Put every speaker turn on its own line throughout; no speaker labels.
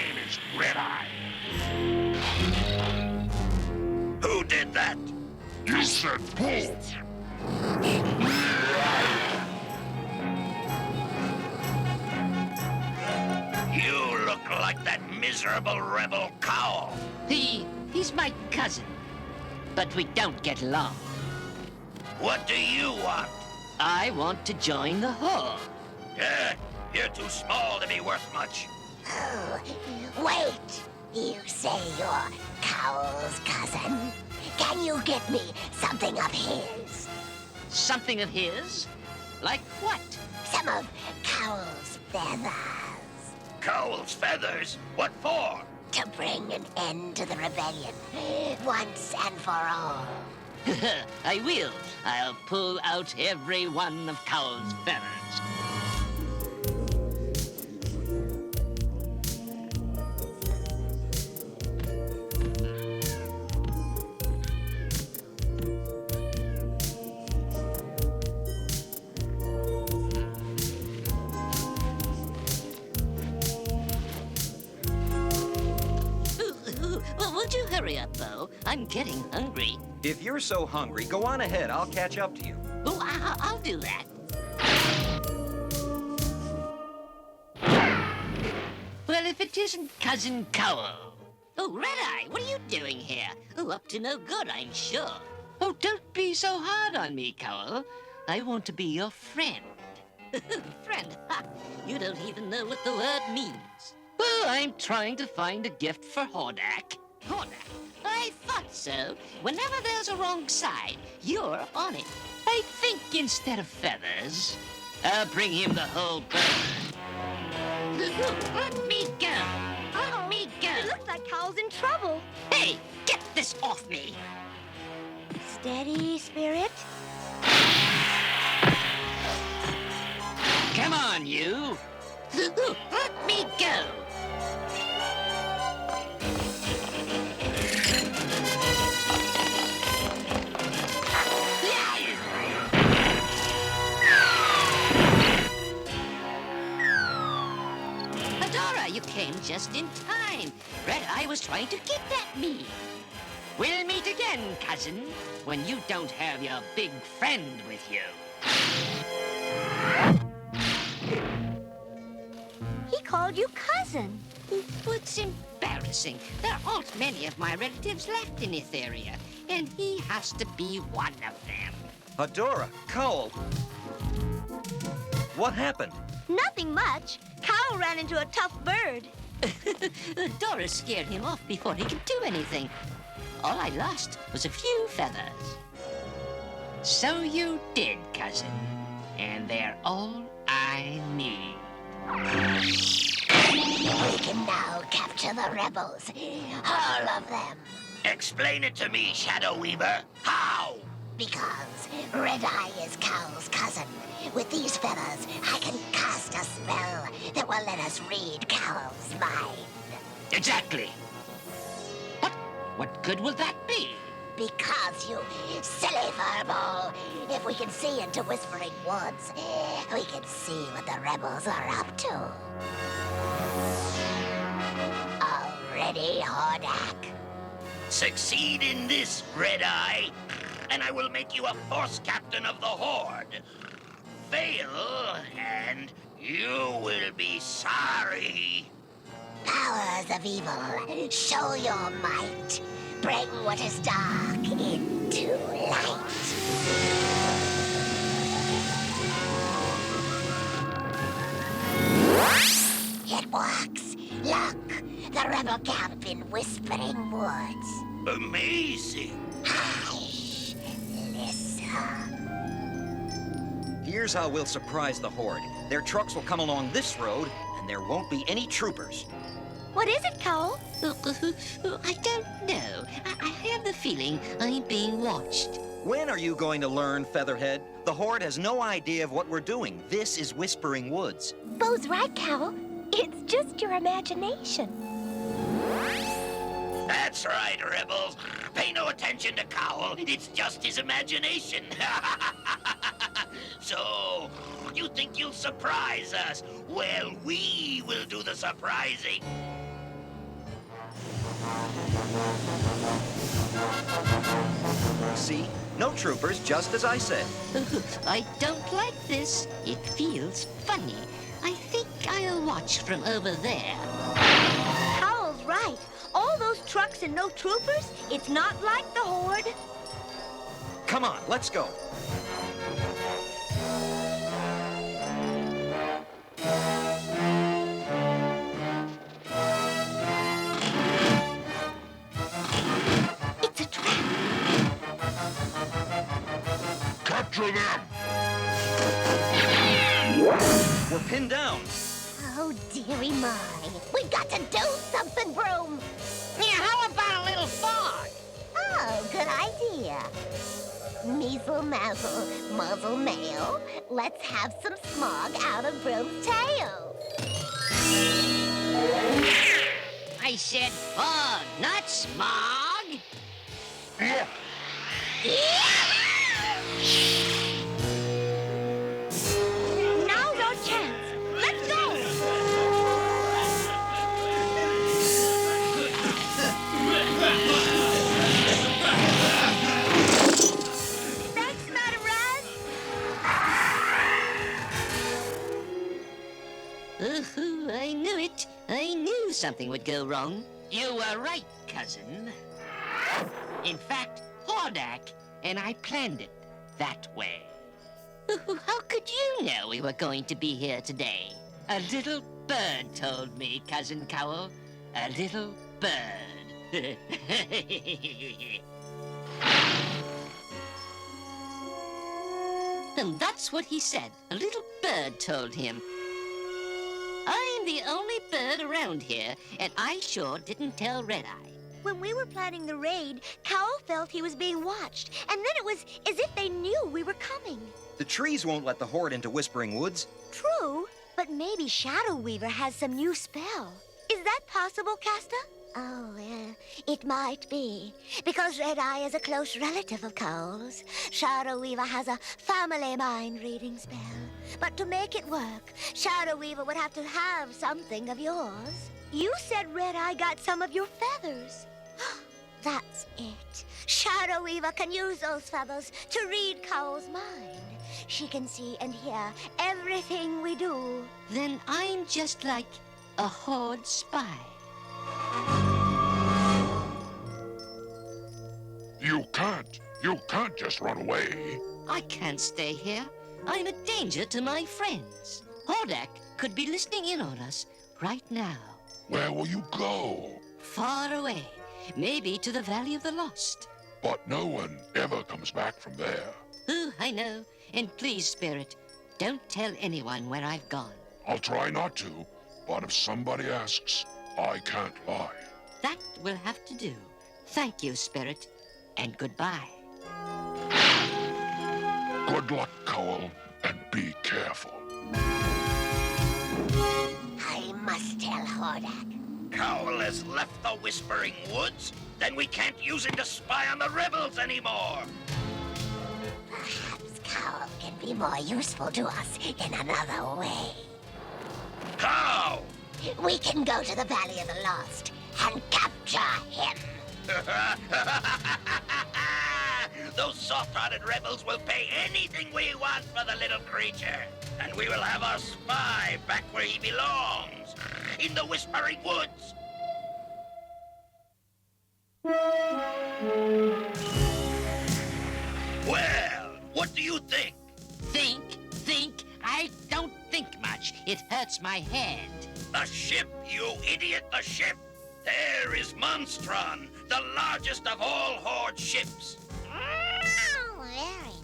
name is Red Eye. Who did that? You said pull. You look like that miserable rebel Cowl.
He's my cousin. But we don't get along.
What do you want?
I want to join the Horde.
You're too small to be worth much.
Oh, wait! You say you're Cowl's cousin? Can you get me something of his?
Something of his? Like what?
Some of Cowl's feathers.
Cowl's feathers? What for?
To bring an end to the rebellion, once and for all.
I will. I'll pull out every one of Cowl's feathers. Would you hurry up, though? I'm getting hungry.
If you're so hungry, go on ahead. I'll catch up to you.
Oh, I'll do that. Well, if it isn't Cousin Cowl. Oh, Red-Eye, what are you doing here? Oh, up to no good, I'm sure. Oh, don't be so hard on me, Cowl. I want to be your friend. Friend? Ha! You don't even know what the word means. Well, I'm trying to find a gift for Hordak. Hordak? I thought so. Whenever there's a wrong side, you're on it. I think instead of feathers, I'll bring him the whole bird. Let me go! Let me go!
It looks like Cowl's in trouble.
Hey, get this off me!
Steady, Spirit.
Come on, you! Let me go! Adora, you came just in time. Red-Eye was trying to kidnap me. We'll meet again, cousin, when you don't have your big friend with you.
He called you cousin.
It's embarrassing. There aren't many of my relatives left in Etheria, and he has to be one of them.
Adora, Cowl. What happened?
Nothing much. Cowl ran into a tough bird.
Adora scared him off before he could do anything. All I lost was a few feathers. So you did, cousin. And they're all I need.
We can now capture the rebels. All of them.
Explain it to me, Shadow Weaver. How?
Because Red Eye is Cowl's cousin. With these feathers, I can cast a spell that will let us read Cowl's mind.
Exactly.
What good will that be?
Because, you silly furball, if we can see into Whispering Woods, we can see what the rebels are up to. All ready, Hordak?
Succeed in this, Red-Eye, and I will make you a Force Captain of the Horde. Fail, and you will be sorry.
Powers of evil, show your might. Bring what is dark into light. It works. Look, the rebel camp in Whispering Woods.
Amazing.
Hush. Listen.
Here's how we'll surprise the Horde. Their trucks will come along this road, and there won't be any troopers.
What is it, Cowl?
I don't know. I have the feeling I'm being watched.
When are you going to learn, Featherhead? The Horde has no idea of what we're doing. This is Whispering Woods.
Bo's right, Cowl. It's just your imagination.
That's right, rebels. Pay no attention to Cowl. It's just his imagination. So, you think you'll surprise us? Well, we will do the surprising.
See? No troopers, just as I said.
I don't like this. It feels funny. I think I'll watch from over there.
Cowl's right. All those trucks and no troopers, it's not like the Horde.
Come on, let's go.
It's a trap.
Capture them!
We're pinned down.
Oh, dearie my. We've got to do something, Broom.
Yeah, how about a little fog?
Oh, good idea. Measle, mazzle, muzzle, mail. Let's have some smog out of Broom's tail.
I said fog, not smog.
Now's our chance. Let's go. Thanks, Mataraz.
I knew it. I knew something would go wrong. You were right, cousin. In fact, Hordak and I planned it that way. How could you know we were going to be here today? A little bird told me, Cousin Cowl. A little bird. And that's what he said. A little bird told him. I'm the only bird around here, and I sure didn't tell Red Eye.
When we were planning the raid, Cowl felt he was being watched, and then it was as if they knew we were coming.
The trees won't let the Horde into Whispering Woods.
True, but maybe Shadow Weaver has some new spell. Is that possible, Casta?
Oh, it might be. Because Red Eye is a close relative of Cowl's. Shadow Weaver has a family mind-reading spell. But to make it work, Shadow Weaver would have to have something of yours.
You said Red Eye got some of your feathers.
That's it. Shadow Weaver can use those feathers to read Cowl's mind. She can see and hear everything we do.
Then I'm just like a Horde spy.
You can't just run away.
I can't stay here. I'm a danger to my friends. Hordak could be listening in on us right now.
Where will you go?
Far away. Maybe to the Valley of the Lost.
But no one ever comes back from there.
Oh, I know. And please, Spirit, don't tell anyone where I've gone.
I'll try not to, but if somebody asks, I can't lie.
That will have to do. Thank you, Spirit, and goodbye.
Good luck, Cowl, and be careful.
I must tell Hordak.
Cowl has left the Whispering Woods? Then we can't use him to spy on the rebels anymore.
Perhaps Cowl can be more useful to us in another way.
How?
We can go to the Valley of the Lost and capture him.
Those soft-hearted rebels will pay anything we want for the little creature. And we will have our spy back where he belongs, in the Whispering Woods. Well, what do you think?
Think. I don't think much. It hurts my head.
The ship, you idiot, the ship! There is Monstron, the largest of all Horde ships.
Oh, very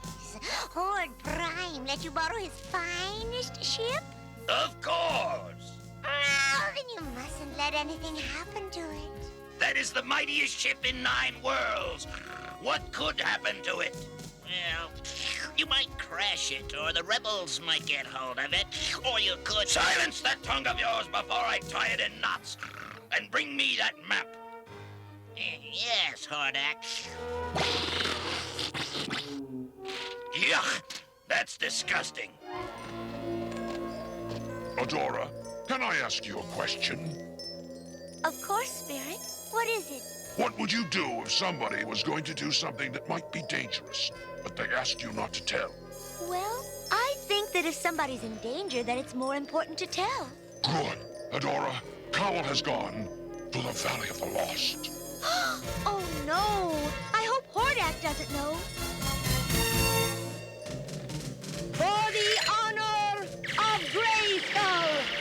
nice. Horde Prime let you borrow his finest ship?
Of course.
Oh, then you mustn't let anything happen to it.
That is the mightiest ship in 9 worlds. What could happen to it? Well, you might crash it, or the rebels might get hold of it, or you could... Silence that tongue of yours before I tie it in knots. And bring me that map. Yes, Hordak. Yuck! That's disgusting.
Adora, can I ask you a question?
Of course, Spirit. What is it?
What would you do if somebody was going to do something that might be dangerous, but they asked you not to tell?
Well, I think that if somebody's in danger, that it's more important to tell.
Good. Adora, Cowl has gone to the Valley of the Lost.
Oh, no. I hope Hordak doesn't know. For the honor of Grayskull!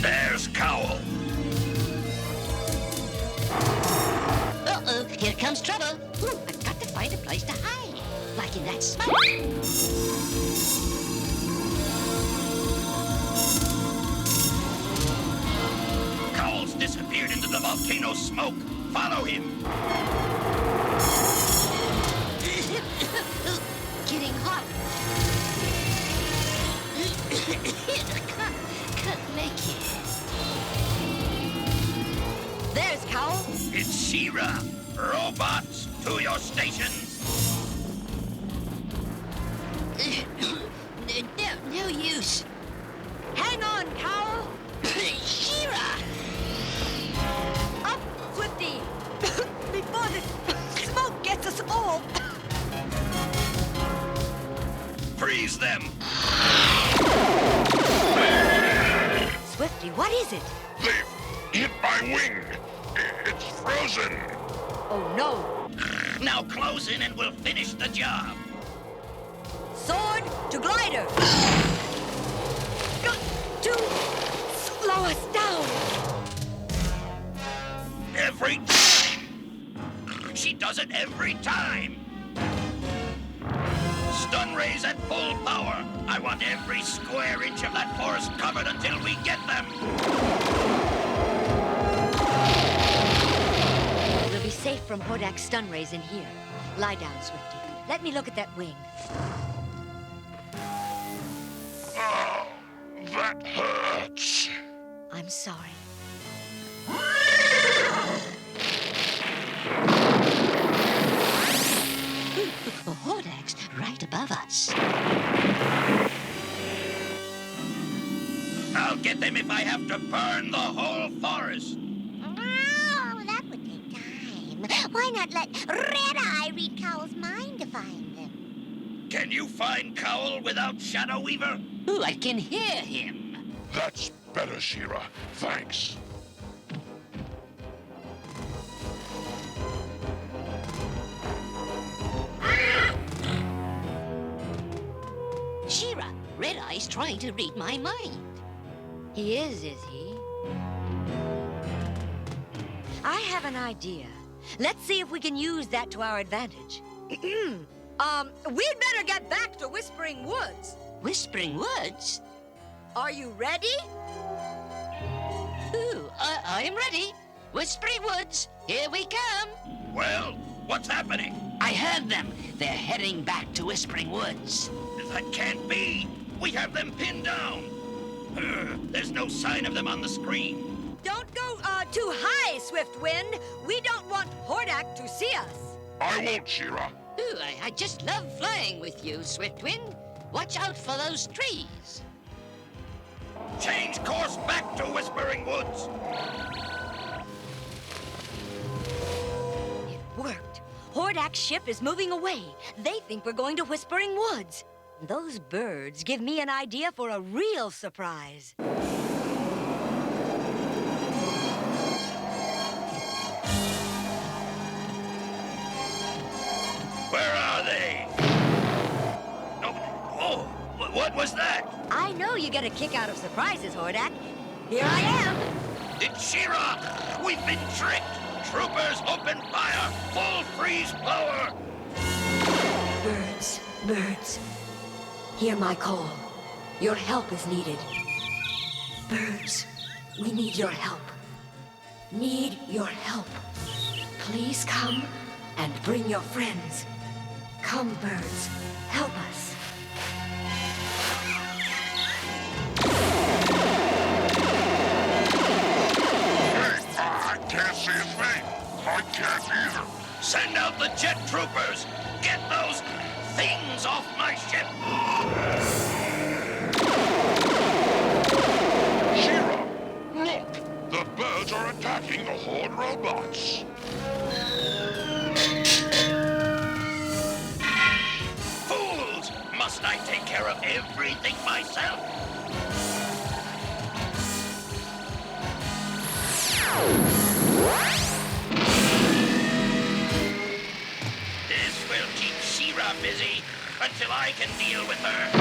There's Cowl.
Uh-oh, here comes trouble. Ooh, I've got to find a place to hide. Like in that smoke.
Cowl's disappeared into the volcano smoke. Follow him.
Getting hot. Can't make it.
There's Cowl.
It's She-Ra. Robots, to your stations.
No use.
Hang on, Cowl.
She-Ra!
Up, Swifty. Before the smoke gets us all.
Freeze them.
Swifty, what is it?
They've hit my wing. It's frozen.
Oh, no.
Now close in and we'll finish the job.
Sword to glider. Got to slow us down.
Every time. She does it every time. Stun rays at full power. I want every square inch of that forest covered until we get them.
We'll be safe from Hordak's stun rays in here. Lie down, Swifty. Let me look at that wing.
Oh, that hurts.
I'm sorry.
Hordak's right above us.
I'll get them if I have to burn the whole forest.
Oh, that would take time. Why not let Red Eye read Cowl's mind to find them?
Can you find Cowl without Shadow Weaver?
Ooh, I can hear him.
That's better, She-Ra. Thanks.
She-Ra, Red Eye's trying to read my mind.
He is he? I have an idea. Let's see if we can use that to our advantage. We'd better get back to Whispering Woods.
Whispering Woods?
Are you ready?
Ooh, I'm ready. Whispering Woods, here we come.
Well, what's happening?
I heard them. They're heading back to Whispering Woods.
That can't be. We have them pinned down. There's no sign of them on the screen.
Don't go too high, Swift Wind. We don't want Hordak to see us.
I won't, She-Ra.
Ooh, I just love flying with you, Swiftwind. Watch out for those trees.
Change course back to Whispering Woods.
It worked. Hordak's ship is moving away. They think we're going to Whispering Woods. Those birds give me an idea for a real surprise.
Where are they? No. Oh, What was that?
I know you get a kick out of surprises, Hordak. Here I am.
It's She-Ra! We've been tricked! Troopers, open fire! Full freeze power!
Birds, birds. Hear my call. Your help is needed. Birds, we need your help. Need your help. Please come and bring your friends. Come, birds. Help us.
I can't see a thing. I can't either.
Send out the jet troopers! Get those things off my ship!
She-Ra, look! The birds are attacking the Horde robots.
Fools! Must I take care of everything myself? This will keep She-Ra busy until I can deal with her.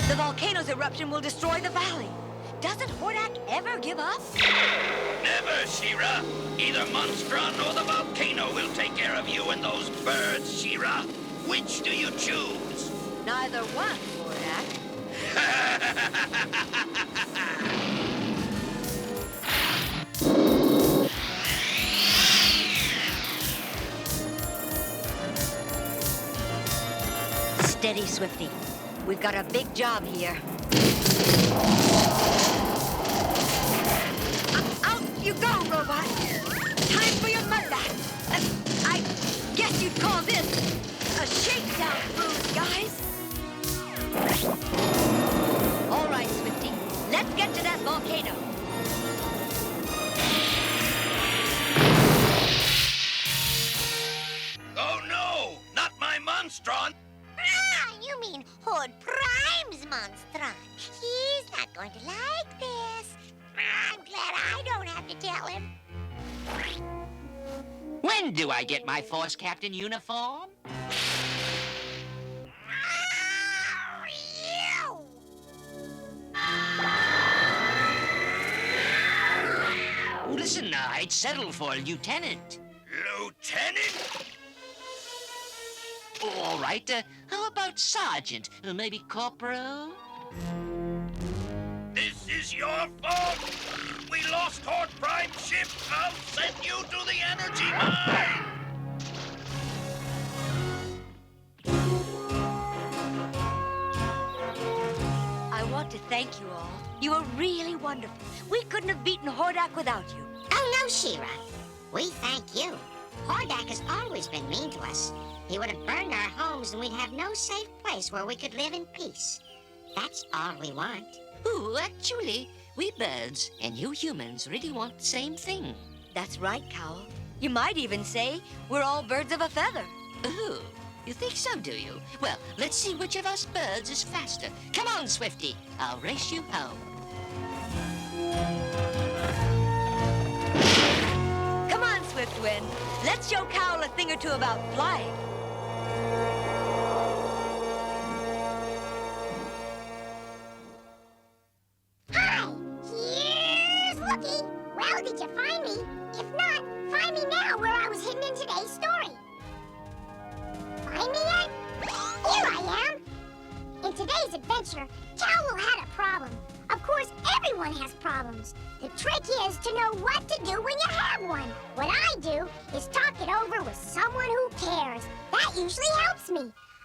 The volcano's eruption will destroy the valley. Doesn't Hordak ever give up?
Never, She-Ra. Either Monstron or the volcano will take care of you and those birds, She-Ra. Which do you choose?
Neither one, Hordak. Steady, Swifty. We've got a big job here. Out you go, robot! Time for your mud bath! I guess you'd call this a shakedown cruise, guys! All right, Swifty. Let's get to that volcano.
Oh no! Not my Monstron!
Ah, you mean Horde Prime's Monstron. He's not going to like this. I'm glad I don't have to tell him.
When do I get my Force Captain uniform? Listen, I'd settle for a lieutenant.
Lieutenant?
All right, how about sergeant? Maybe corporal?
This is your fault! We lost Horde Prime's ship! I'll send you to the energy mine!
I want to thank you all. You were really wonderful. We couldn't have beaten Hordak without you.
Oh, no, She-Ra. We thank you. Hordak has always been mean to us. He would have burned our homes and we'd have no safe place where we could live in peace. That's all we want.
Ooh, actually, we birds and you humans really want the same thing.
That's right, Cowl. You might even say we're all birds of a feather.
Ooh, you think so, do you? Well, let's see which of us birds is faster. Come on, Swifty. I'll race you home.
Come on, Swiftwind. Let's show Cowl a thing or two about flying.
Hi, here's Looky. Well, did you find me? If not, find me now where I was hidden in today's story. Find me yet? Here I am. In today's adventure, Cowl had a problem. Of course, everyone has problems. The trick is to know what to do when you have one. What I do is talk it over with someone who cares. That usually helps me.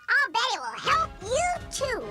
I'll bet it will help you too.